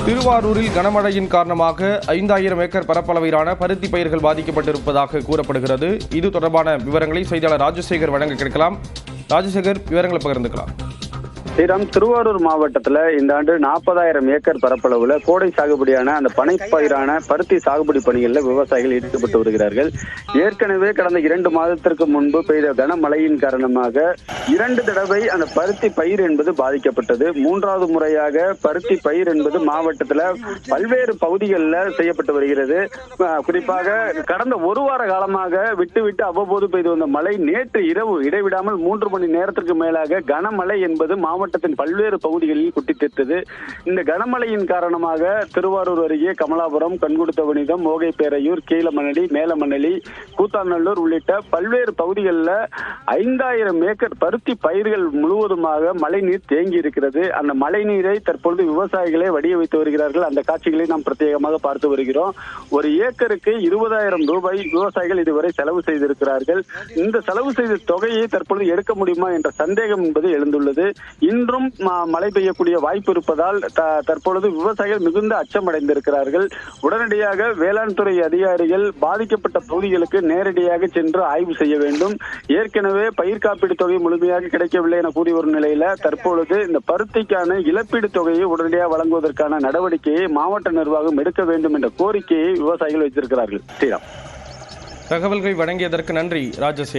திருவாரூரில் கனமழையின் காரணமாக 5000 ஏக்கர் பரப்பளவிலான பருத்தி பயிர்கள் பாதிக்கப்பட்டிருப்பதாக கூறப்படுகிறது. இது தொடர்பான விவரங்களை செய்தியாளர் ராஜசேகர் வழங்க கேட்கலாம். ராஜசேகர், விவரங்களை பகிர்ந்துக்கலாம். ஸ்ரீராம், திருவாரூர் மாவட்டத்தில் இந்த ஆண்டு 40,000 ஏக்கர் பரப்பளவுல கோடை சாகுபடியான அந்த பனைப்பயிரான பருத்தி சாகுபடி பணிகளில் விவசாயிகள் ஈடுபட்டு வருகிறார்கள். ஏற்கனவே கடந்த 2 மாதத்திற்கு முன்பு பெய்த கனமழையின் காரணமாக 2 தடவை அந்த பருத்தி பயிர் என்பது பாதிக்கப்பட்டது. 3வது முறையாக பருத்தி பயிர் என்பது மாவட்டத்தில் பல்வேறு பகுதிகளில் செய்யப்பட்டு வருகிறது. குறிப்பாக கடந்த 1 வார காலமாக விட்டு அவ்வப்போது பெய்து வந்த மழை நேற்று இரவு இடைவிடாமல் 3 மணி நேரத்திற்கு மேலாக கனமழை என்பது மாவட்டத்தின் பல்வேறு பகுதிகளில் குட்டித்தீர்த்தது. இந்த கனமழையின் காரணமாக திருவாரூர் அருகே கமலாபுரம், கண்குடுத்தவனிதம், மோகைப்பேரையூர், கீழமணலி, மேலமணலி, கூத்தாநல்லூர் உள்ளிட்ட பல்வேறு பகுதிகளில் 5000 ஏக்கர் பருத்தி பயிர்கள் முழுவதுமாக மழைநீர் தேங்கி இருக்கிறது. அந்த மழை நீரை தற்பொழுது விவசாயிகளே வடிய வைத்து வருகிறார்கள். அந்த காட்சிகளை நாம் பிரத்யேகமாக பார்த்து வருகிறோம். ஒரு ஏக்கருக்கு 20,000 ரூபாய் விவசாயிகள் இதுவரை செலவு செய்திருக்கிறார்கள். இந்த செலவு செய்த தொகையை தற்பொழுது எடுக்க முடியுமா என்ற சந்தேகம் என்பது எழுந்துள்ளது. இன்றும் மழை பெய்யக்கூடிய வாய்ப்பு இருப்பதால் தற்பொழுது விவசாயிகள் மிகுந்த அச்சமடைந்திருக்கிறார்கள். உடனடியாக வேளாண் துறை அதிகாரிகள் பாதிக்கப்பட்ட பகுதிகளுக்கு நேரடியாக சென்று ஆய்வு செய்ய வேண்டும். ஏற்கனவே பயிர் காப்பீடு தொகை முழுமையாக கிடைக்கவில்லை என கூறி வரும் நிலையில தற்பொழுது இந்த பருத்திக்கான இழப்பீடு தொகையை உடனடியாக வழங்குவதற்கான நடவடிக்கையை மாவட்ட நிர்வாகம் எடுக்க வேண்டும் என்ற கோரிக்கையை விவசாயிகள் வைத்திருக்கிறார்கள். ஸ்ரீராம், தகவல்களை வழங்கியதற்கு நன்றி ராஜசேகர்.